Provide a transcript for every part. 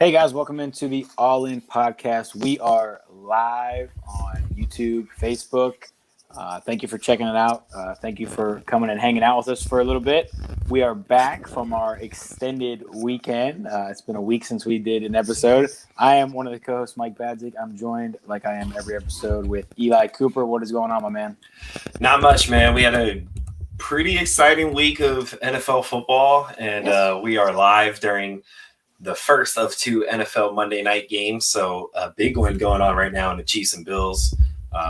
Hey guys, welcome into the All In podcast. We are live on YouTube, Facebook. Thank you for checking it out. Thank you for coming and hanging out with us for a little bit. We are back from our extended weekend. It's been a week since we did an episode. I am one of the co-hosts, Mike Badzik. I'm joined, like I am every episode, with Eli Cooper. What is going on, my man? Not much, man. We had a pretty exciting week of NFL football, and we are live during the first of two NFL Monday night games. So a big one going on right now in the Chiefs and Bills,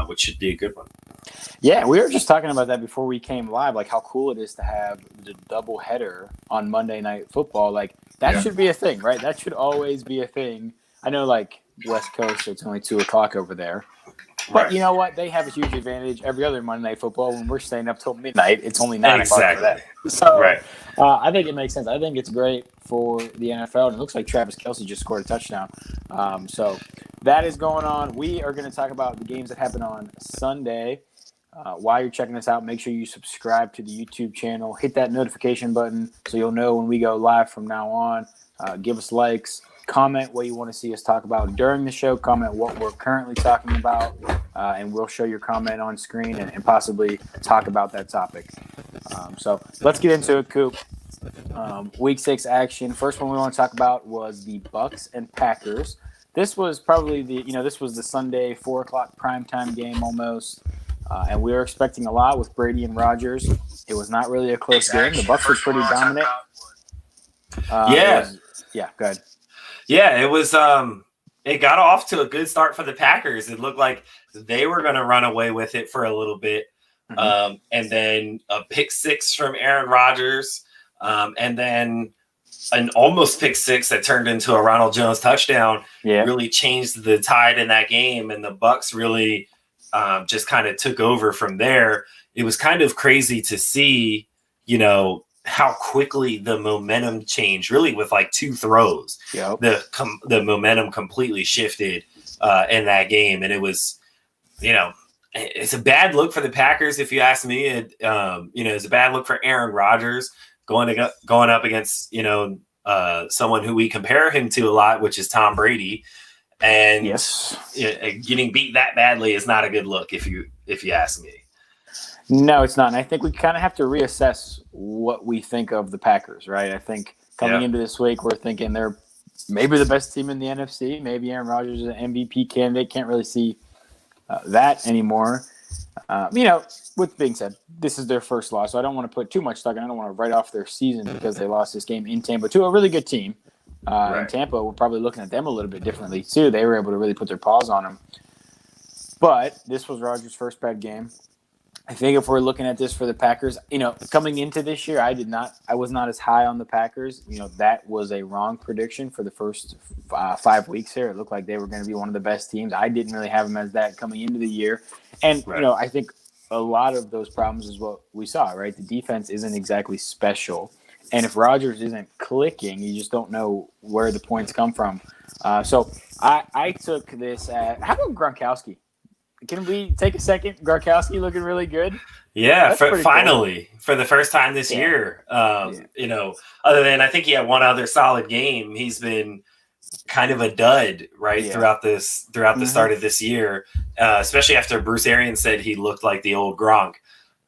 which should be a good one. Yeah, we were just talking about that before we came live, like how cool it is to have the doubleheader on Monday Night Football. Like that should be a thing, right? That should always be a thing. I know, like West Coast, it's only 2:00 over there. But you know what? They have a huge advantage. Every other Monday Night Football, when we're staying up till midnight, it's only 9 o'clock for that. So I think it makes sense. I think it's great for the NFL. And it looks like Travis Kelce just scored a touchdown. So that is going on. We are going to talk about the games that happen on Sunday. While you're checking this out, make sure you subscribe to the YouTube channel. Hit that notification button so you'll know when we go live from now on. Give us likes. Comment what you want to see us talk about during the show. Comment what we're currently talking about, and we'll show your comment on screen and possibly talk about that topic. So let's get into it, Coop. Week 6 action. First one we want to talk about was the Bucs and Packers. This was probably this was the Sunday 4:00 primetime game almost, and we were expecting a lot with Brady and Rodgers. It was not really a close game. The Bucs were pretty dominant. Go ahead. Yeah, it was. It got off to a good start for the Packers. It looked like they were going to run away with it for a little bit, and then a pick six from Aaron Rodgers, and then an almost pick six that turned into a Ronald Jones touchdown. Really changed the tide in that game, and the Bucs really just kind of took over from there. It was kind of crazy to see, how quickly the momentum changed, really with like two throws. The momentum completely shifted in that game. And it was, it's a bad look for the Packers, if you ask me. It's a bad look for Aaron Rodgers going up against, someone who we compare him to a lot, which is Tom Brady. And getting beat that badly is not a good look, if you ask me. No, it's not. And I think we kind of have to reassess what we think of the Packers, right? I think coming into this week, we're thinking they're maybe the best team in the NFC. Maybe Aaron Rodgers is an MVP candidate. Can't really see that anymore. With being said, this is their first loss, so I don't want to put too much stock in. I don't want to write off their season because they lost this game in Tampa to a really good team. In Tampa, we're probably looking at them a little bit differently, too. They were able to really put their paws on them. But this was Rodgers' first bad game. I think if we're looking at this for the Packers, coming into this year, I was not as high on the Packers. That was a wrong prediction for the first 5 weeks here. It looked like they were going to be one of the best teams. I didn't really have them as that coming into the year. And, I think a lot of those problems is what we saw, right? The defense isn't exactly special. And if Rodgers isn't clicking, you just don't know where the points come from. So I took this at – how about Gronkowski? Can we take a second? Gronkowski looking really good. Yeah, finally, cool. For the first time this year. Other than I think he had one other solid game, he's been kind of a dud, right, throughout the start of this year, especially after Bruce Arians said he looked like the old Gronk.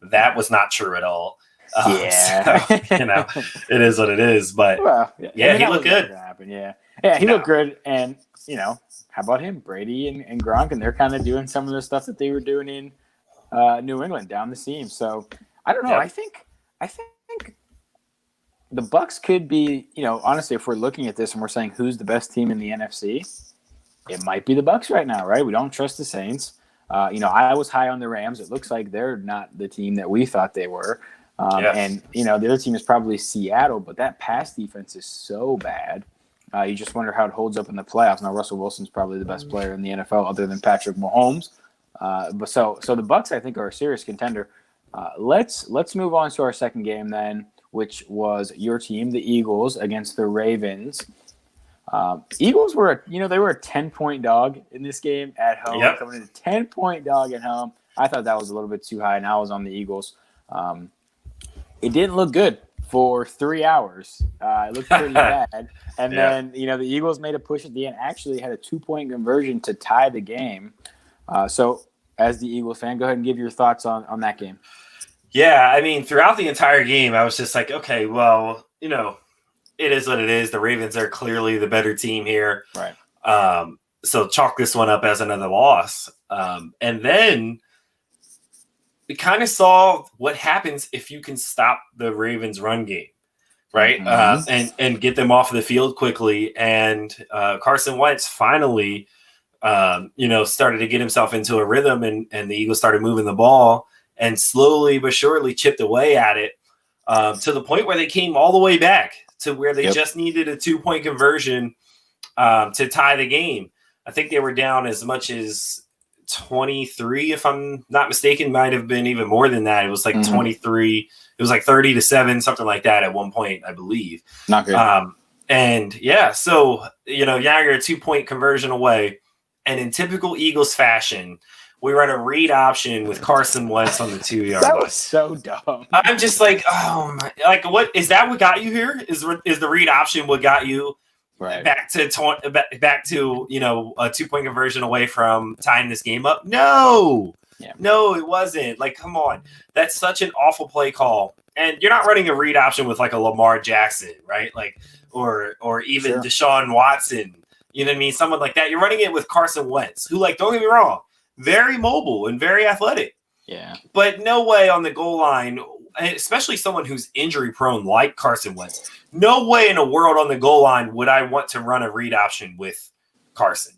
That was not true at all. So, it is what it is. But, he looked good. He looked good. And, how about him, Brady and Gronk? And they're kind of doing some of the stuff that they were doing in New England down the seam. So I don't know. I think the Bucs could be, honestly, if we're looking at this and we're saying who's the best team in the NFC, it might be the Bucs right now, right? We don't trust the Saints. I was high on the Rams. It looks like they're not the team that we thought they were. And the other team is probably Seattle, but that pass defense is so bad. You just wonder how it holds up in the playoffs. Now, Russell Wilson's probably the best player in the NFL other than Patrick Mahomes. But so the Bucs, I think, are a serious contender. Let's move on to our second game then, which was your team, the Eagles, against the Ravens. Eagles were, they were a 10-point dog in this game at home. Coming in a 10-point dog at home. I thought that was a little bit too high, and I was on the Eagles. It didn't look good for 3 hours. It looked pretty bad. And then, the Eagles made a push at the end, actually had a 2-point conversion to tie the game. So as the Eagles fan, go ahead and give your thoughts on that game. Yeah, I mean, throughout the entire game, I was just like, okay, well, it is what it is. The Ravens are clearly the better team here. Right. So chalk this one up as another loss. And then we kind of saw what happens if you can stop the Ravens' run game, right? Mm-hmm. And get them off the field quickly. And Carson Wentz finally, started to get himself into a rhythm, and the Eagles started moving the ball and slowly but surely chipped away at it to the point where they came all the way back to where they just needed a 2-point conversion to tie the game. I think they were down as much as 23, if I'm not mistaken. Might have been even more than that. It was like 23. It was like 30-7, something like that at one point, I believe. Not good. So now you're a 2-point conversion away, and in typical Eagles fashion, we run a read option with Carson Wentz on the 2-yard line. That was so dumb. I'm just like, oh my! Like, what is that? What got you here? Is the read option what got you? Right. Back to a 2-point conversion away from tying this game up? No, it wasn't. Like, come on, that's such an awful play call. And you're not running a read option with like a Lamar Jackson, right? Like, or even Deshaun Watson. You know what I mean? Someone like that. You're running it with Carson Wentz, who, like, don't get me wrong, very mobile and very athletic. Yeah. But no way on the goal line, especially someone who's injury prone like Carson Wentz. No way in a world on the goal line would I want to run a read option with Carson.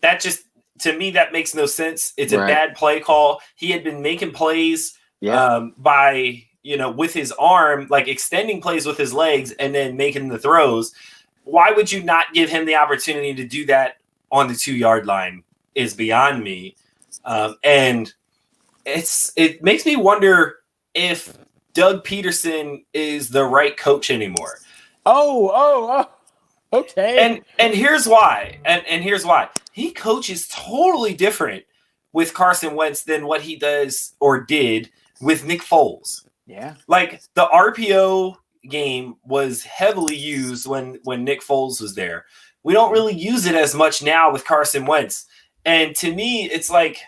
That just, to me, that makes no sense. It's a bad play call. He had been making plays by, with his arm, like extending plays with his legs and then making the throws. Why would you not give him the opportunity to do that on the 2-yard line is beyond me. And it makes me wonder if Doug Peterson is the right coach anymore. Oh, okay. And here's why. And here's why. He coaches totally different with Carson Wentz than what he does or did with Nick Foles. Yeah. Like, the RPO game was heavily used when Nick Foles was there. We don't really use it as much now with Carson Wentz. And to me, it's like,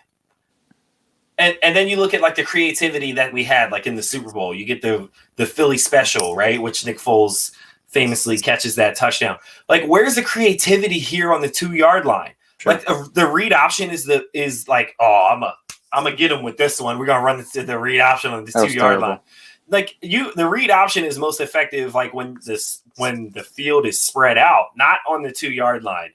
and then you look at like the creativity that we had, like in the Super Bowl. You get the Philly special, right? Which Nick Foles famously catches that touchdown. Like, where's the creativity here on the 2-yard line? Sure. Like the read option is like, I'm gonna get him with this one. We're gonna run the read option on this 2-yard line. Like, the read option is most effective like when the field is spread out, not on the 2-yard line.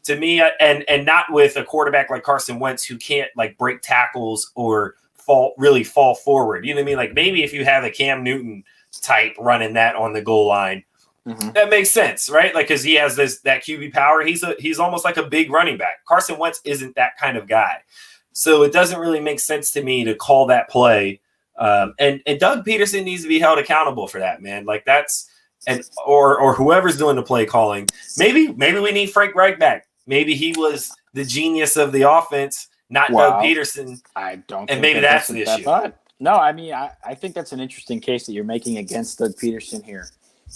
To me, and not with a quarterback like Carson Wentz who can't like break tackles or fall forward. You know what I mean? Like, maybe if you have a Cam Newton type running that on the goal line, that makes sense, right? Like, because he has that QB power. He's almost like a big running back. Carson Wentz isn't that kind of guy, so it doesn't really make sense to me to call that play. And Doug Peterson needs to be held accountable for that, man. Like, that's or whoever's doing the play calling. Maybe we need Frank Reich back. Maybe he was the genius of the offense, not Doug Peterson. I don't. And maybe that's the issue. No, I mean, I think that's an interesting case that you're making against Doug Peterson here.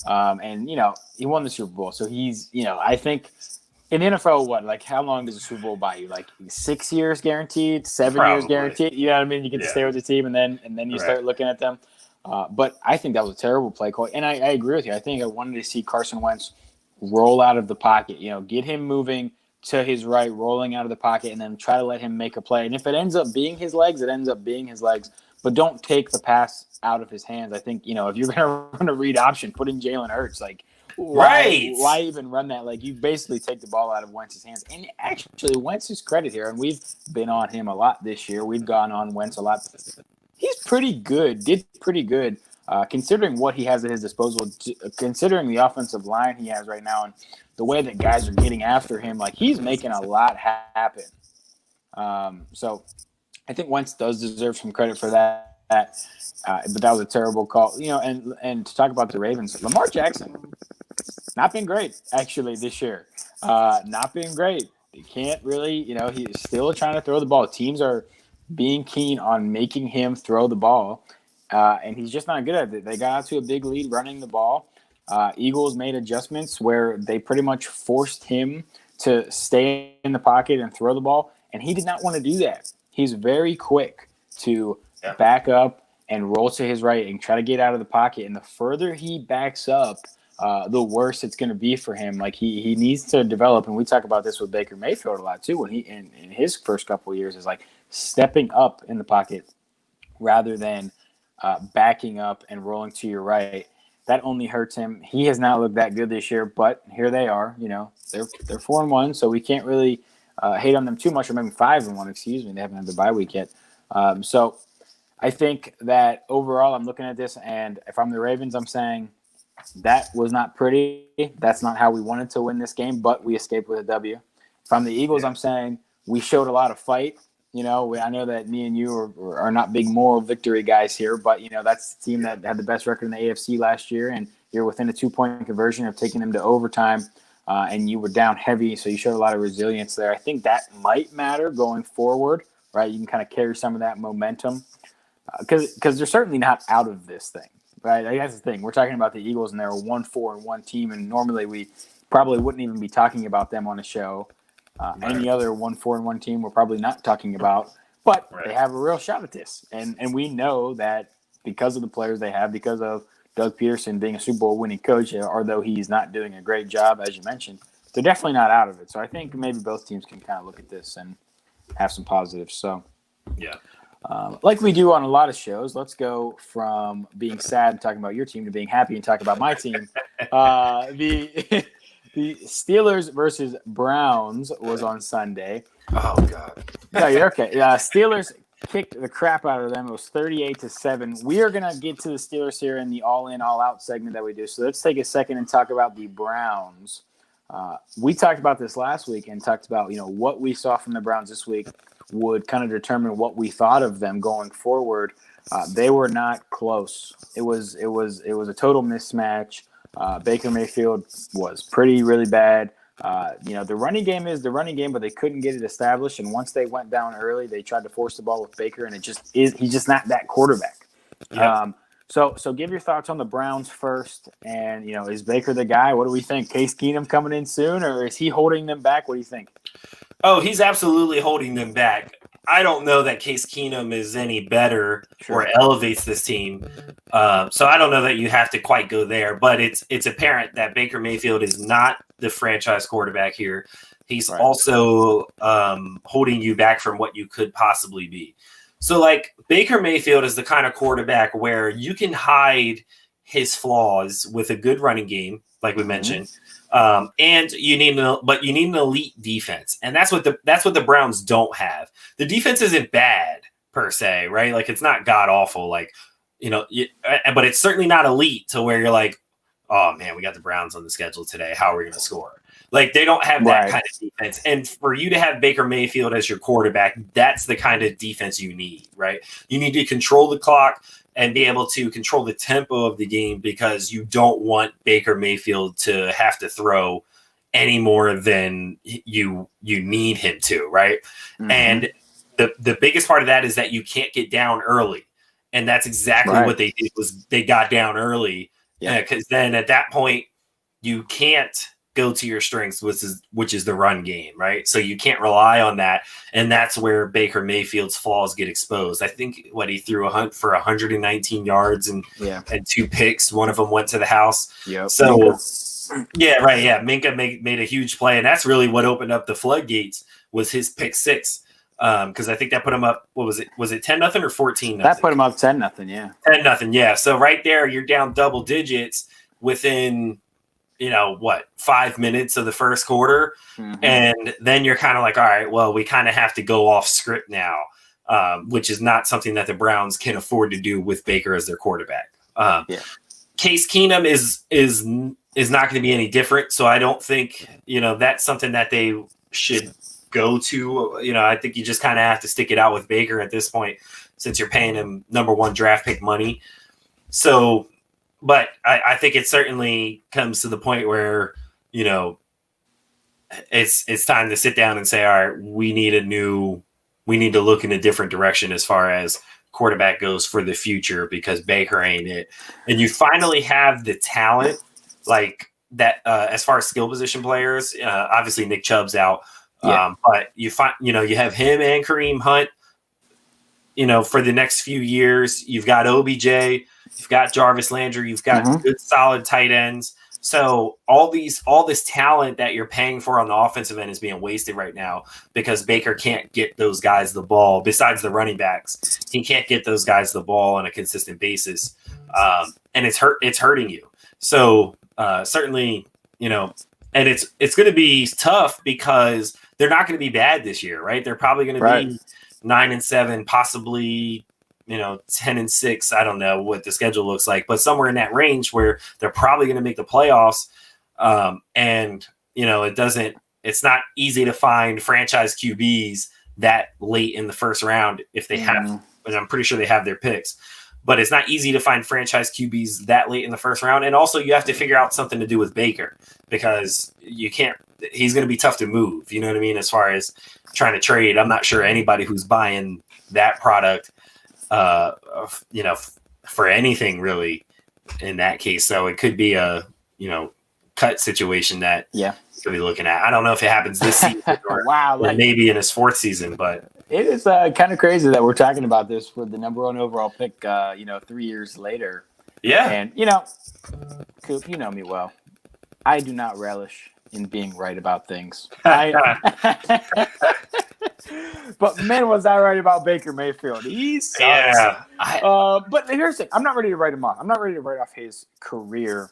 And he won the Super Bowl, so he's, I think in the NFL, how long does a Super Bowl buy you? Like 6 years guaranteed, 7 years guaranteed. You know what I mean? You get to stay with the team, and then you start looking at them. But I think that was a terrible play call, and I agree with you. I think I wanted to see Carson Wentz roll out of the pocket, get him moving to his right, rolling out of the pocket, and then try to let him make a play. And if it ends up being his legs, it ends up being his legs. But don't take the pass out of his hands. I think, if you're going to run a read option, put in Jalen Hurts. Like, why even run that? Like, you basically take the ball out of Wentz's hands. And actually, Wentz's credit here, and we've been on him a lot this year. We've gone on Wentz a lot. He's pretty good, did pretty good, considering what he has at his disposal, considering the offensive line he has right now and the way that guys are getting after him. Like, he's making a lot happen. So I think Wentz does deserve some credit for that. But that was a terrible call. And to talk about the Ravens, Lamar Jackson, not been great, actually, this year. Not been great. He can't really, he's still trying to throw the ball. Teams are being keen on making him throw the ball. and he's just not good at it. They got out to a big lead running the ball. Eagles made adjustments where they pretty much forced him to stay in the pocket and throw the ball, and he did not want to do that. He's very quick to back up and roll to his right and try to get out of the pocket. And the further he backs up, the worse it's going to be for him. Like he needs to develop, and we talk about this with Baker Mayfield a lot too. When he in his first couple of years is like stepping up in the pocket rather than backing up and rolling to your right. That only hurts him. He has not looked that good this year, but here they are. You know, they're 4-1, so we can't really hate on them too much. Or maybe 5-1. Excuse me, they haven't had the bye week yet. So I think that overall, I'm looking at this, and if I'm the Ravens, I'm saying that was not pretty. That's not how we wanted to win this game, but we escaped with a W. If I'm the Eagles, I'm saying we showed a lot of fight. You know, I know that me and you are not big moral victory guys here, but, you know, that's the team that had the best record in the AFC last year, and you're within a 2-point conversion of taking them to overtime, and you were down heavy, so you showed a lot of resilience there. I think that might matter going forward, right? You can kind of carry some of that momentum because they're certainly not out of this thing, right? Like, that's the thing. We're talking about the Eagles, and they're a 1-4-1 team, and normally we probably wouldn't even be talking about them on a show. Any other 1-4-1 team we're probably not talking about, but they have a real shot at this. And we know that because of the players they have, because of Doug Peterson being a Super Bowl winning coach, although he's not doing a great job, as you mentioned, they're definitely not out of it. So I think maybe both teams can kind of look at this and have some positives. So, like we do on a lot of shows, let's go from being sad and talking about your team to being happy and talk about my team. The Steelers versus Browns was on Sunday. Oh, God. No, you're okay. Steelers kicked the crap out of them. It was 38-7. We are going to get to the Steelers here in the all-in, all-out segment that we do. So let's take a second and talk about the Browns. We talked about this last week and talked about, you know, what we saw from the Browns this week would kind of determine what we thought of them going forward. They were not close. It was a total mismatch. Baker Mayfield was really bad. You know, the running game is the running game, but they couldn't get it established. And once they went down early, they tried to force the ball with Baker, and he's just not that quarterback. Yeah. So give your thoughts on the Browns first. And, you know, is Baker the guy? What do we think? Case Keenum coming in soon, or is he holding them back? What do you think? Oh, he's absolutely holding them back. I don't know that Case Keenum is any better or elevates this team. So I don't know that you have to quite go there, but it's apparent that Baker Mayfield is not the franchise quarterback here. He's also holding you back from what you could possibly be. So, like, Baker Mayfield is the kind of quarterback where you can hide his flaws with a good running game, like we mentioned. And you need an elite defense, and that's what the Browns don't have. The defense isn't bad per se, right? Like, it's not god awful, like, you know, but it's certainly not elite to where you're like, oh man, we got the Browns on the schedule today. How are we going to score? Like, they don't have that kind of defense. And for you to have Baker Mayfield as your quarterback, that's the kind of defense you need, right? You need to control the clock and be able to control the tempo of the game, because you don't want Baker Mayfield to have to throw any more than you need him to, right? Mm-hmm. And the biggest part of that is that you can't get down early. And that's exactly what they did, was they got down early, because then at that point you can't go to your strengths, which is the run game, right? So you can't rely on that, and that's where Baker Mayfield's flaws get exposed. I think he threw for 119 yards and 2 picks. One of them went to the house. Yep. So Minka made a huge play, and that's really what opened up the floodgates, was his pick 6. Because I think that put him up. What was it? Was it 10-0 or 14-0? That put him up 10-0. Yeah, 10-0. Yeah. So right there, you're down double digits within, 5 minutes of the first quarter. Mm-hmm. And then you're kind of like, all right, well, we kind of have to go off script now, which is not something that the Browns can afford to do with Baker as their quarterback. Case Keenum is not going to be any different. So I don't think, that's something that they should go to. I think you just kind of have to stick it out with Baker at this point, since you're paying him number 1 draft pick money. So, but I think it certainly comes to the point where, it's time to sit down and say, all right, we need to look in a different direction as far as quarterback goes for the future because Baker ain't it. And you finally have the talent like that as far as skill position players. Obviously, Nick Chubb's out. But you have him and Kareem Hunt, for the next few years. You've got OBJ, you've got Jarvis Landry, you've got good solid tight ends. So all this talent that you're paying for on the offensive end is being wasted right now because Baker can't get those guys the ball. Besides the running backs, he can't get those guys the ball on a consistent basis, and it's hurting you. So certainly, and it's going to be tough because they're not going to be bad this year, right? They're probably going to be 9-7, possibly 10-6. I don't know what the schedule looks like, but somewhere in that range where they're probably going to make the playoffs. It's not easy to find franchise QBs that late in the first round if they have, and I'm pretty sure they have their picks, but it's not easy to find franchise QBs that late in the first round. And also you have to figure out something to do with Baker because he's going to be tough to move. You know what I mean? As far as trying to trade, I'm not sure anybody who's buying that product for anything really in that case. So it could be a, cut situation that could be looking at. I don't know if it happens this season or, or maybe in his fourth season, but it is kind of crazy that we're talking about this for the number 1 overall pick, 3 years later. Yeah. And, Coop, you know me well. I do not relish in being right about things. But man, was I right about Baker Mayfield. He sucks. Yeah. But here's the thing. I'm not ready to write him off. I'm not ready to write off his career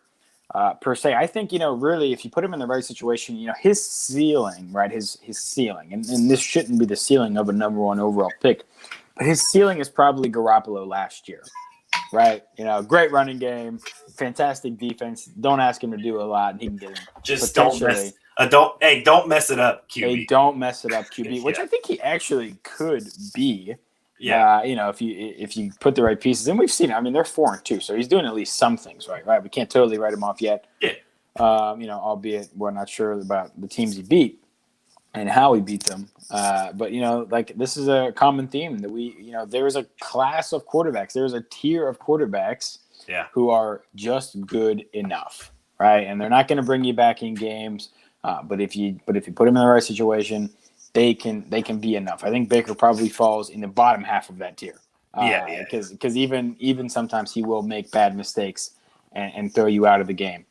per se. I think, really, if you put him in the right situation, his ceiling, right, his ceiling, and this shouldn't be the ceiling of a number 1 overall pick, but his ceiling is probably Garoppolo last year, right? Great running game, fantastic defense. Don't ask him to do a lot, and he can get him. Just don't mess it up, QB. Don't mess it up, QB, which I think he actually could be. Yeah. If you put the right pieces, and we've seen it. I mean, they're 4-2, so he's doing at least some things right. Right. We can't totally write him off yet. Yeah. Albeit we're not sure about the teams he beat and how he beat them. But this is a common theme that there is a class of quarterbacks. There's a tier of quarterbacks who are just good enough, right? And they're not going to bring you back in games. But if you put them in the right situation, they can be enough. I think Baker probably falls in the bottom half of that tier. Because even sometimes he will make bad mistakes and throw you out of the game.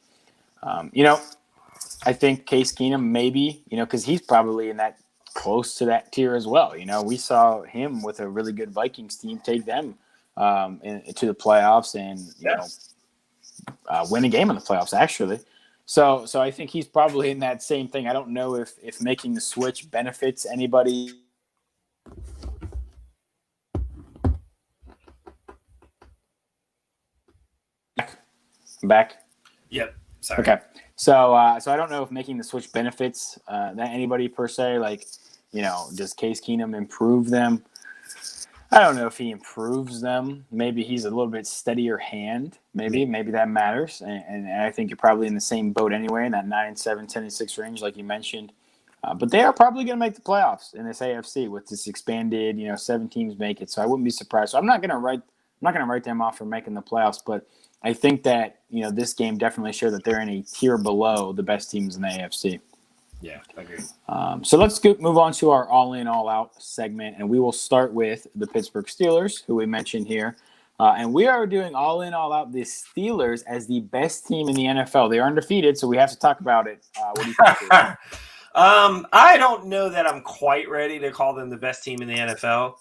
I think Case Keenum maybe, because he's probably in that close to that tier as well. We saw him with a really good Vikings team take them to the playoffs and win a game in the playoffs actually. So I think he's probably in that same thing. I don't know if making the switch benefits anybody. Back? Yep. Sorry. Okay. So I don't know if making the switch benefits that anybody per se. Does Case Keenum improve them? I don't know if he improves them. Maybe he's a little bit steadier hand. Maybe that matters. And I think you're probably in the same boat anyway, in that 9-7, 10-6 range, like you mentioned. But they are probably going to make the playoffs in this AFC with this expanded. 7 teams make it, so I wouldn't be surprised. So I'm not going to write them off for making the playoffs. But I think that this game definitely showed that they're in a tier below the best teams in the AFC. Yeah, I agree. So let's move on to our all-in, all-out segment, and we will start with the Pittsburgh Steelers, who we mentioned here. And we are doing all-in, all-out the Steelers as the best team in the NFL. They are undefeated, so we have to talk about it. What do you think? I don't know that I'm quite ready to call them the best team in the NFL.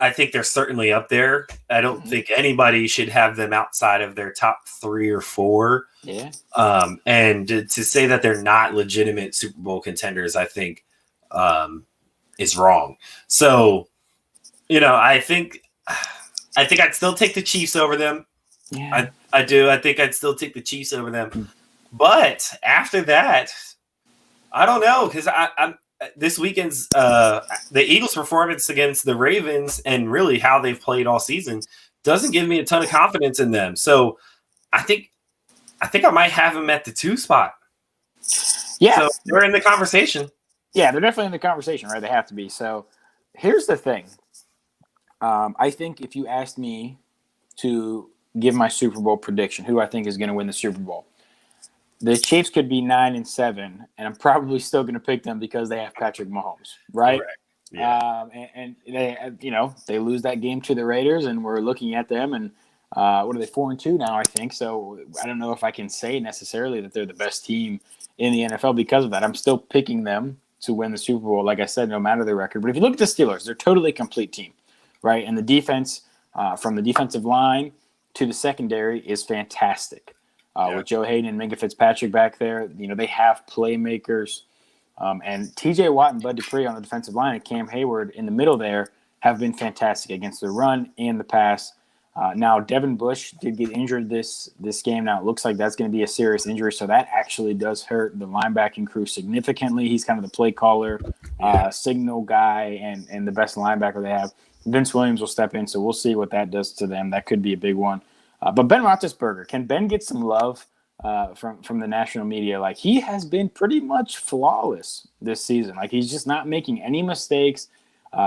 I think they're certainly up there. I don't think anybody should have them outside of their top 3 or 4. Yeah. And to say that they're not legitimate Super Bowl contenders, I think is wrong. So, I think I'd still take the Chiefs over them. Yeah. I do. I think I'd still take the Chiefs over them. But after that, I don't know, because I'm this weekend's the Eagles' performance against the Ravens and really how they've played all season doesn't give me a ton of confidence in them. So I think I might have them at the 2 spot. Yeah, so they're in the conversation. Yeah, they're definitely in the conversation, right? They have to be. So here's the thing. I think if you asked me to give my Super Bowl prediction, who I think is going to win the Super Bowl, the Chiefs could be 9-7, and I'm probably still going to pick them because they have Patrick Mahomes, right? Correct. Yeah. And they, they lose that game to the Raiders, and we're looking at them, and what are they, 4-2 now, I think. So I don't know if I can say necessarily that they're the best team in the NFL because of that. I'm still picking them to win the Super Bowl, like I said, no matter the record. But if you look at the Steelers, they're a totally complete team, right? And the defense, from the defensive line to the secondary, is fantastic. With Joe Hayden and Minka Fitzpatrick back there, they have playmakers. And T.J. Watt and Bud Dupree on the defensive line and Cam Hayward in the middle there have been fantastic against the run and the pass. Now, Devin Bush did get injured this game. Now, it looks like that's going to be a serious injury, so that actually does hurt the linebacking crew significantly. He's kind of the play caller, signal guy, and the best linebacker they have. Vince Williams will step in, so we'll see what that does to them. That could be a big one. But Ben Roethlisberger, can Ben get some love from the national media? Like, he has been pretty much flawless this season. Like, he's just not making any mistakes.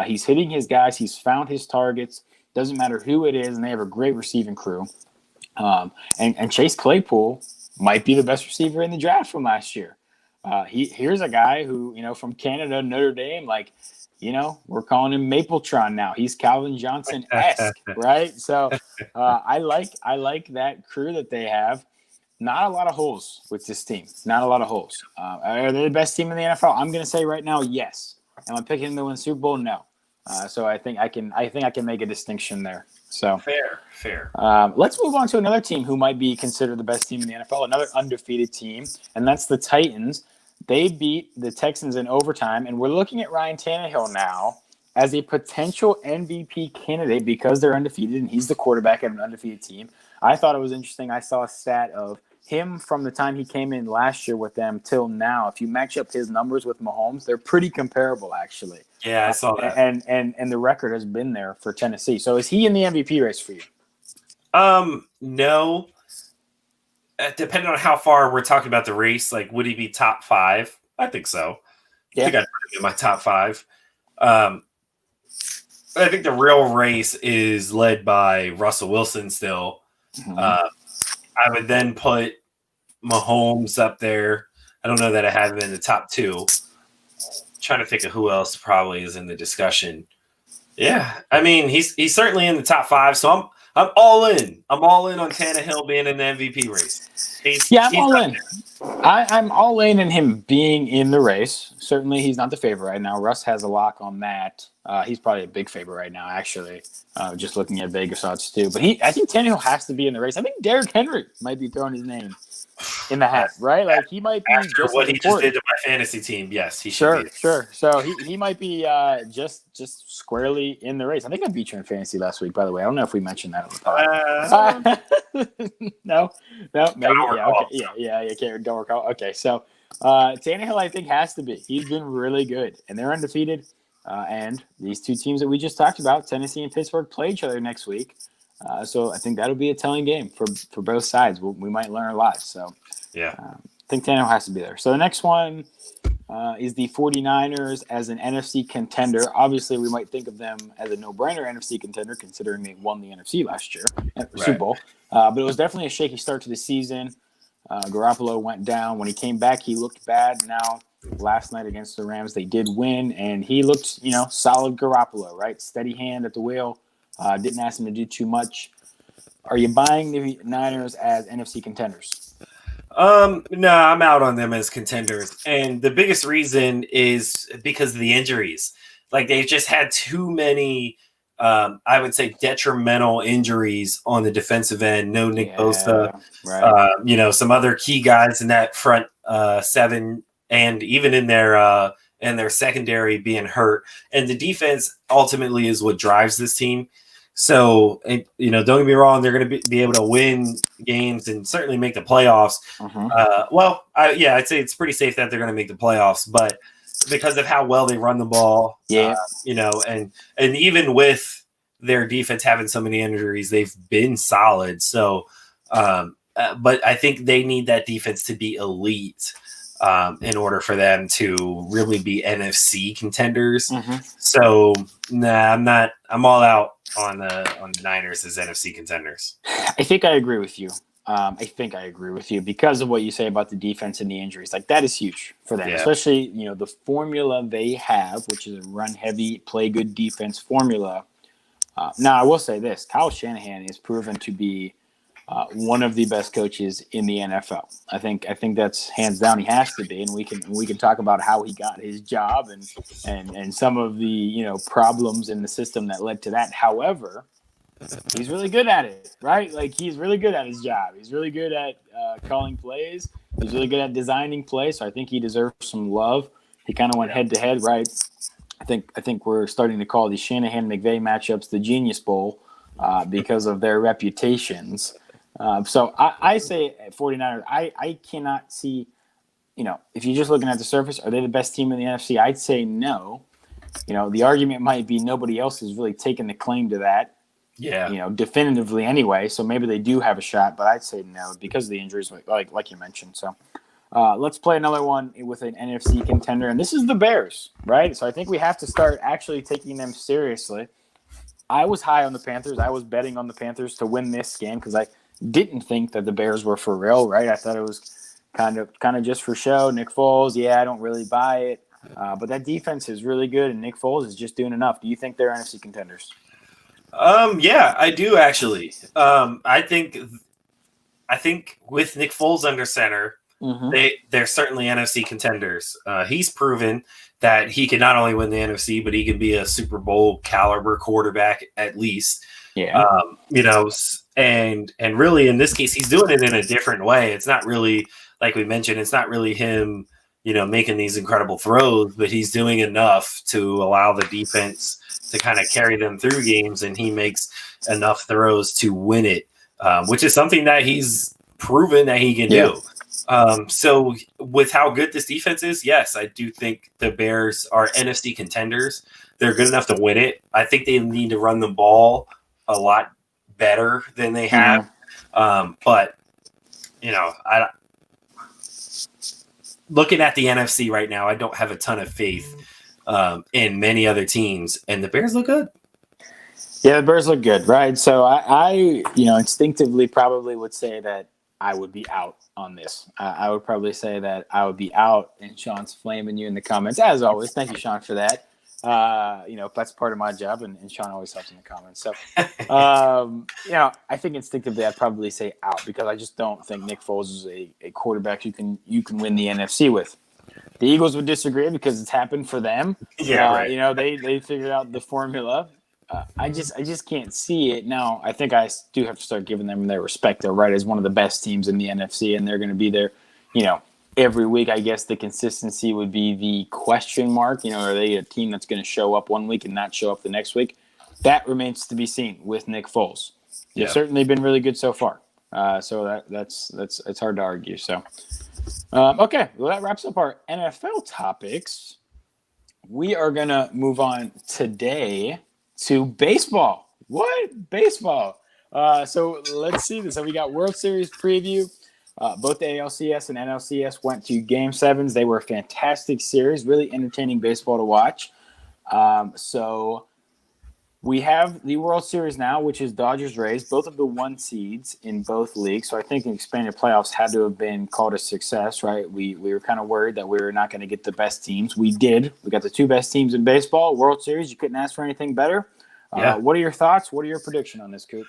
He's hitting his guys. He's found his targets. Doesn't matter who it is, and they have a great receiving crew. And Chase Claypool might be the best receiver in the draft from last year. Here's a guy who, from Canada, Notre Dame, we're calling him Mapletron now. He's Calvin Johnson-esque, right? So I like that crew that they have. Not a lot of holes with this team. Not a lot of holes. Are they the best team in the NFL? I'm going to say right now, yes. Am I picking them to win Super Bowl? No. So I think I can make a distinction there. So fair. Let's move on to another team who might be considered the best team in the NFL, another undefeated team, and that's the Titans. They beat the Texans in overtime, and we're looking at Ryan Tannehill now as a potential MVP candidate because they're undefeated, and he's the quarterback of an undefeated team. I thought it was interesting. I saw a stat of him from the time he came in last year with them till now. If you match up his numbers with Mahomes, they're pretty comparable, actually. Yeah, I saw that. And the record has been there for Tennessee. So is he in the MVP race for you? No. Depending on how far we're talking about the race, would he be top 5? I think so. Yeah. I think I'd put him in my top 5. I think the real race is led by Russell Wilson still. Mm-hmm. I would then put Mahomes up there. I don't know that I have him in the top 2. Trying to think of who else probably is in the discussion. Yeah, I mean he's certainly in the top 5. So I'm all in. I'm all in on Tannehill being in the MVP race. I'm all in. I'm all in him being in the race. Certainly, he's not the favorite right now. Russ has a lock on that. He's probably a big favorite right now, actually. Just looking at Vegas odds too. But I think Tannehill has to be in the race. I think Derrick Henry might be throwing his name in the hat, right? He might be after what he just did to my fantasy team. Yes, he should be. Sure. So he might be just squarely in the race. I think I beat you in fantasy last week, by the way. I don't know if we mentioned that on the pod. No, maybe. Don't recall. Okay, so Tannehill, I think, has to be. He's been really good, and they're undefeated. And these two teams that we just talked about, Tennessee and Pittsburgh, play each other next week. So I think that'll be a telling game for both sides. We might learn a lot. So yeah, I think Tannehill has to be there. So the next one is the 49ers as an NFC contender. Obviously, we might think of them as a no-brainer NFC contender, considering they won the NFC last year at the Super Bowl. But it was definitely a shaky start to the season. Garoppolo went down. When he came back, he looked bad. Now, last night against the Rams, they did win, and he looked, solid Garoppolo, right? Steady hand at the wheel. Didn't ask him to do too much. Are you buying the Niners as NFC contenders? No, I'm out on them as contenders. And the biggest reason is because of the injuries. They've just had too many, I would say, detrimental injuries on the defensive end. No Nick Bosa. Right. Some other key guys in that front 7 and even in their secondary being hurt. And the defense ultimately is what drives this team. So, don't get me wrong, they're going to be able to win games and certainly make the playoffs. Mm-hmm. I'd say it's pretty safe that they're going to make the playoffs, but because of how well they run the ball, and even with their defense having so many injuries, they've been solid. So, but I think they need that defense to be elite in order for them to really be NFC contenders. Mm-hmm. So, I'm not. I'm all out on the Niners as NFC contenders. I think I agree with you. Because of what you say about the defense and the injuries. Like, that is huge for them, especially, the formula they have, which is a run-heavy, play-good defense formula. Now, I will say this. Kyle Shanahan is proven to be one of the best coaches in the NFL. I think that's hands down. He has to be, and we can talk about how he got his job and some of the problems in the system that led to that. However, he's really good at it, right? Like, he's really good at his job. He's really good at calling plays. He's really good at designing plays. So I think he deserves some love. He kind of went head to head, right? I think we're starting to call the Shanahan-McVay matchups the Genius Bowl because of their reputations. So I say at 49ers, I cannot see, if you're just looking at the surface, are they the best team in the NFC? I'd say no. The argument might be nobody else has really taken the claim to that. Yeah. Definitively anyway. So maybe they do have a shot, but I'd say no because of the injuries, like you mentioned. So let's play another one with an NFC contender, and this is the Bears, right? So I think we have to start actually taking them seriously. I was high on the Panthers. I was betting on the Panthers to win this game because I didn't think that the Bears were for real, right? I thought it was kind of just for show. Nick Foles, I don't really buy it. But that defense is really good, and Nick Foles is just doing enough. Do you think they're NFC contenders? Yeah, I do actually. I think with Nick Foles under center, they're certainly NFC contenders. He's proven that he can not only win the NFC, but he can be a Super Bowl caliber quarterback at least. Yeah. And really in this case, he's doing it in a different way. It's not really, like we mentioned, it's not really him, making these incredible throws, but he's doing enough to allow the defense to kind of carry them through games, and he makes enough throws to win it, which is something that he's proven that he can do. So with how good this defense is, yes, I do think the Bears are NFC contenders. They're good enough to win it. I think they need to run the ball a lot better than they have. But, looking at the NFC right now, I don't have a ton of faith in many other teams, and the Bears look good. Yeah, the Bears look good, right? So I instinctively probably would say that I would be out on this. I would probably say that I would be out, and Sean's flaming you in the comments. As always, thank you, Sean, for that. That's part of my job, and Sean always helps in the comments. So, I think instinctively I'd probably say out because I just don't think Nick Foles is a quarterback you can win the NFC with. The Eagles would disagree because it's happened for them. Yeah, right. They figured out the formula. I just can't see it. Now, I think I do have to start giving them their respect, though, right, as one of the best teams in the NFC, and they're going to be there, every week. I guess the consistency would be the question mark. Are they a team that's going to show up one week and not show up the next week? That remains to be seen with Nick Foles. They've certainly been really good so far. So that's it's hard to argue. So, okay, well, that wraps up our NFL topics. We are going to move on today to baseball. What? Baseball. So let's see this. So we got World Series preview. Both the ALCS and NLCS went to Game 7s. They were a fantastic series, really entertaining baseball to watch. So we have the World Series now, which is Dodgers-Rays, both of the 1 seeds in both leagues. So I think the expanded playoffs had to have been called a success, right? We were kind of worried that we were not going to get the best teams. We did. We got the 2 best teams in baseball. World Series, you couldn't ask for anything better. What are your thoughts? What are your prediction on this, Coop?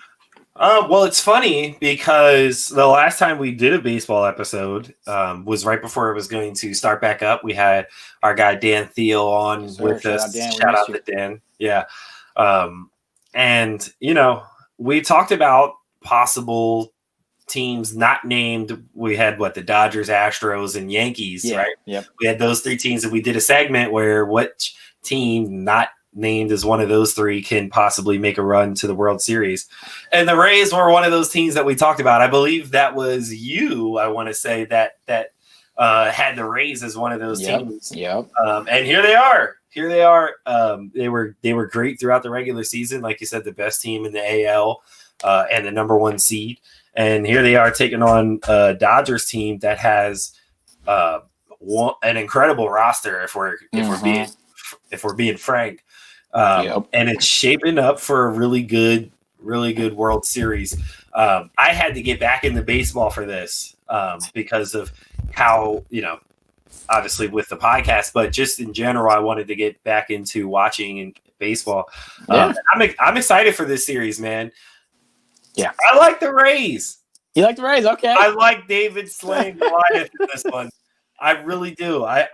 Well, it's funny because the last time we did a baseball episode was right before it was going to start back up. We had our guy Dan Thiel on with us. Shout out to Dan. Yeah. And, we talked about possible teams not named. We had the Dodgers, Astros, and Yankees, right? Yep. We had those 3 teams, and we did a segment where which team not named as one of those 3 can possibly make a run to the World Series. And the Rays were one of those teams that we talked about. I believe that was you, I want to say, that had the Rays as one of those teams. Yep. And here they are. They were great throughout the regular season. Like you said, the best team in the AL and the number 1 seed. And here they are taking on a Dodgers team that has an incredible roster, if we're being frank. And it's shaping up for a really good World Series. I had to get back into baseball for this because of how, obviously with the podcast, but just in general, I wanted to get back into watching baseball. I'm excited for this series, man. Yeah, I like the Rays. You like the Rays? Okay. I like David slaying Goliath in this one. I really do. I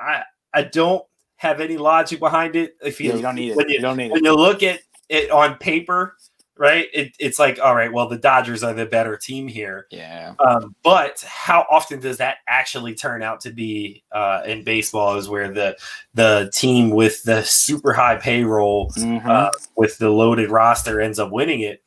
don't have any logic behind it. If you don't need it. When you look at it on paper, right? It's like, all right, well, the Dodgers are the better team here. Yeah. But how often does that actually turn out to be in baseball is where the team with the super high payroll with the loaded roster ends up winning it.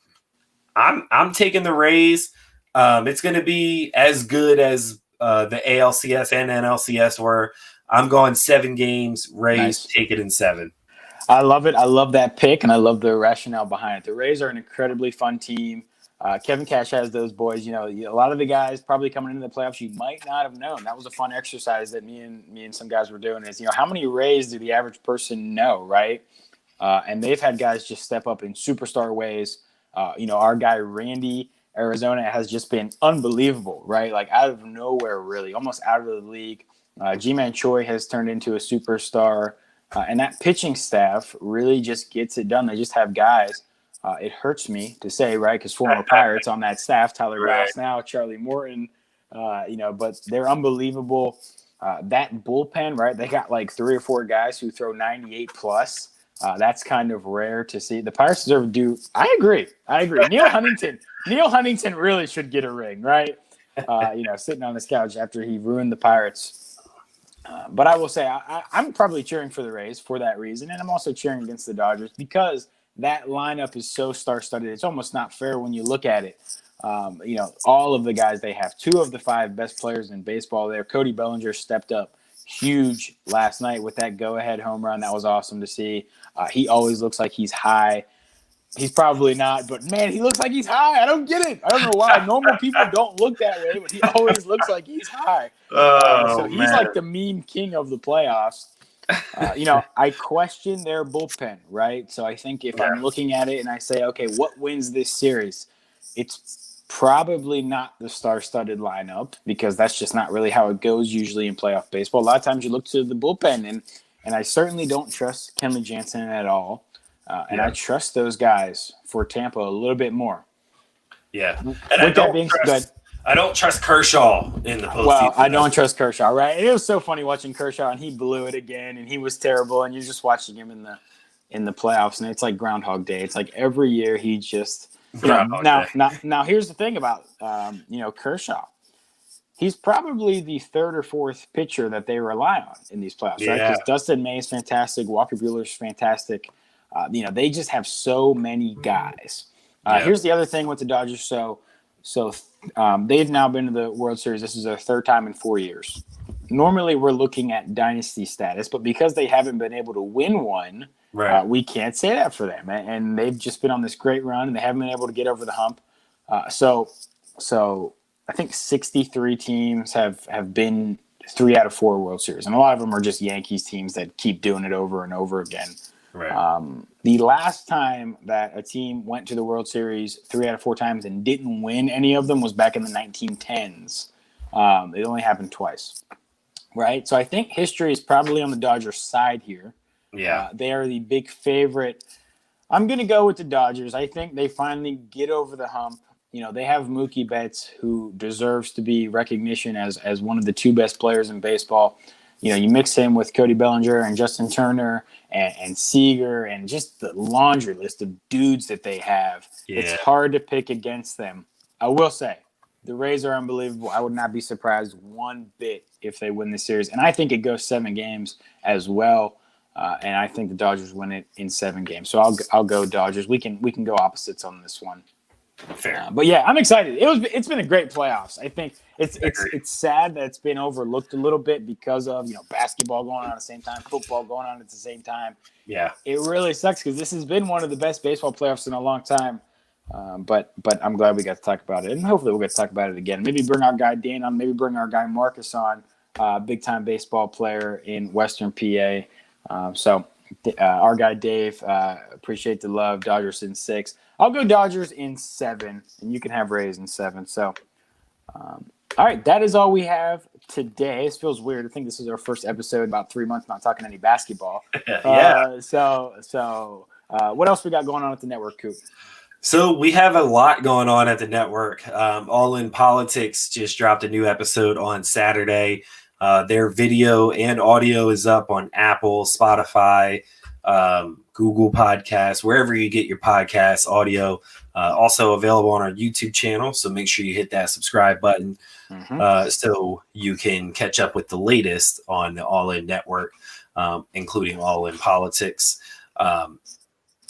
I'm taking the Rays. It's going to be as good as the ALCS and NLCS were. I'm going 7 games. Rays take it in 7. I love it. I love that pick, and I love the rationale behind it. The Rays are an incredibly fun team. Kevin Cash has those boys. A lot of the guys probably coming into the playoffs you might not have known. That was a fun exercise that me and some guys were doing. Is how many Rays do the average person know, right? And they've had guys just step up in superstar ways. Our guy Randy Arizona has just been unbelievable, right? Like out of nowhere, really, almost out of the league. G-Man Choi has turned into a superstar, and that pitching staff really just gets it done. They just have guys. It hurts me to say, right, because former Pirates on that staff, Tyler Bass now, Charlie Morton, but they're unbelievable. That bullpen, right, they got like 3 or 4 guys who throw 98 plus. That's kind of rare to see. The Pirates deserve to do. I agree. Neil Huntington really should get a ring, right? Sitting on his couch after he ruined the Pirates. But I will say I'm probably cheering for the Rays for that reason, and I'm also cheering against the Dodgers because that lineup is so star-studded. It's almost not fair when you look at it. All of the guys they have, 2 of the 5 best players in baseball there. Cody Bellinger stepped up huge last night with that go-ahead home run. That was awesome to see. He always looks like he's high. He's probably not, but man, he looks like he's high. I don't get it. I don't know why. Normal people don't look that way, but he always looks like he's high. So he's like the meme king of the playoffs. I question their bullpen, right? So I think if I'm looking at it and I say, okay, what wins this series? It's probably not the star-studded lineup because that's just not really how it goes usually in playoff baseball. A lot of times you look to the bullpen, and I certainly don't trust Kenley Jansen at all. And I trust those guys for Tampa a little bit more. Yeah. And I don't trust Kershaw in the postseason. Well, I don't trust Kershaw, right? And it was so funny watching Kershaw, and he blew it again, and he was terrible. And you're just watching him in the playoffs, and it's like Groundhog Day. It's like every year he just now here's the thing about Kershaw. He's probably the 3rd or 4th pitcher that they rely on in these playoffs, right? Because Dustin May is fantastic, Walker Buehler's fantastic. They just have so many guys. Here's the other thing with the Dodgers. So they've now been to the World Series. This is their 3rd time in 4 years. Normally, we're looking at dynasty status, but because they haven't been able to win one, we can't say that for them. And they've just been on this great run, and they haven't been able to get over the hump. So I think 63 teams have been 3 out of 4 World Series, and a lot of them are just Yankees teams that keep doing it over and over again. Right. The last time that a team went to the World Series 3 out of 4 times and didn't win any of them was back in the 1910s. It only happened twice, right? So I think history is probably on the Dodgers' side here. Yeah, they are the big favorite. I'm going to go with the Dodgers. I think they finally get over the hump. They have Mookie Betts, who deserves to be recognition as one of the 2 best players in baseball. You mix him with Cody Bellinger and Justin Turner and Seager and just the laundry list of dudes that they have. Yeah. It's hard to pick against them. I will say, the Rays are unbelievable. I would not be surprised one bit if they win this series. And I think it goes 7 games as well. And I think the Dodgers win it in 7 games. So I'll go Dodgers. We can go opposites on this one. Fair. But yeah, I'm excited. It's been a great playoffs. I think it's sad that it's been overlooked a little bit because of basketball going on at the same time, football going on at the same time. Yeah, it really sucks because this has been one of the best baseball playoffs in a long time. But I'm glad we got to talk about it, and hopefully we'll get to talk about it again. Maybe bring our guy Dan on. Maybe bring our guy Marcus on, big time baseball player in Western PA. So Our guy Dave, appreciate the love. Dodgers in 6. I'll go Dodgers in 7, and you can have Rays in 7. So, all right, that is all we have today. This feels weird. I think this is our first episode in about 3 months not talking any basketball. Yeah. So what else we got going on at the network, Coop? So we have a lot going on at the network. All in Politics just dropped a new episode on Saturday. Their video and audio is up on Apple, Spotify, Google Podcasts, wherever you get your podcasts, audio. Also available on our YouTube channel. So make sure you hit that subscribe button so you can catch up with the latest on the All In Network, including All In Politics.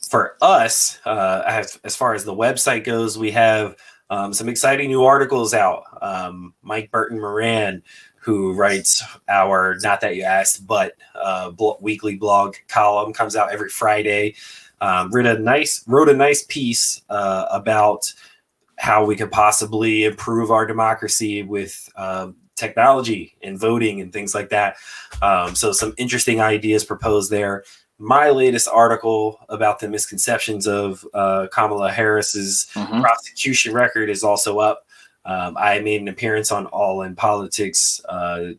For us, as far as the website goes, we have some exciting new articles out. Mike Burton Moran, who writes our Not That You Asked, but weekly blog column, comes out every Friday. Wrote a nice piece about how we could possibly improve our democracy with technology and voting and things like that. So some interesting ideas proposed there. My latest article about the misconceptions of Kamala Harris's prosecution record is also up. I made an appearance on All In Politics the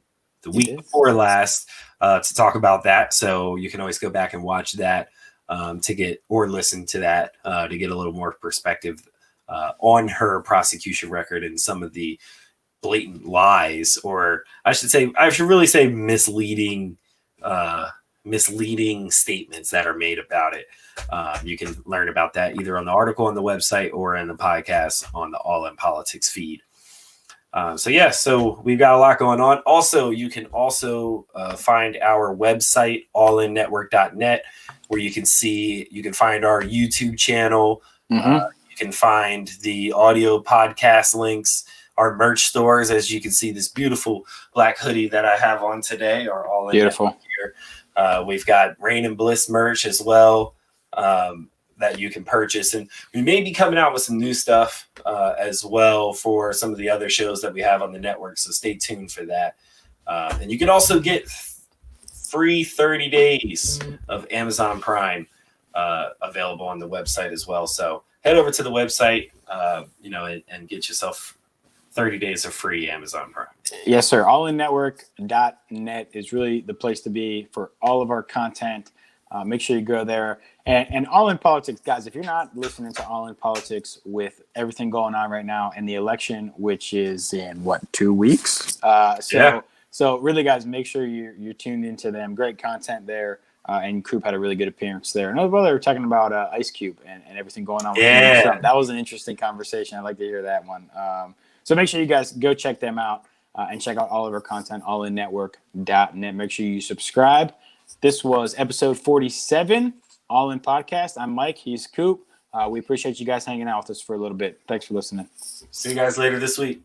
week before last to talk about that. So you can always go back and watch that or listen to that to get a little more perspective on her prosecution record and some of the blatant lies, or I should really say misleading statements that are made about it. You can learn about that either on the article on the website or in the podcast on the All In Politics feed. So we've got a lot going on. Also, you can find our website, allinnetwork.net, where you can find our YouTube channel. You can find the audio podcast links, our merch stores. As you can see, this beautiful black hoodie that I have on today are all in beautiful here. We've got Rain and Bliss merch as well that you can purchase. And we may be coming out with some new stuff as well for some of the other shows that we have on the network. So stay tuned for that. And you can also get free 30 days of Amazon Prime available on the website as well. So head over to the website, and get yourself 30 days of free Amazon Prime. Yes, sir. Allinnetwork.net is really the place to be for all of our content. Make sure you go there. And All In Politics, guys, if you're not listening to All In Politics with everything going on right now and the election, which is in, 2 weeks? So really, guys, make sure you're tuned into them. Great content there. And Coop had a really good appearance there. Another brother, were talking about Ice Cube and everything going on with him. So that was an interesting conversation. I'd like to hear that one. So make sure you guys go check them out and check out all of our content, allinnetwork.net. Make sure you subscribe. This was episode 47, All In Podcast. I'm Mike. He's Coop. We appreciate you guys hanging out with us for a little bit. Thanks for listening. See you guys later this week.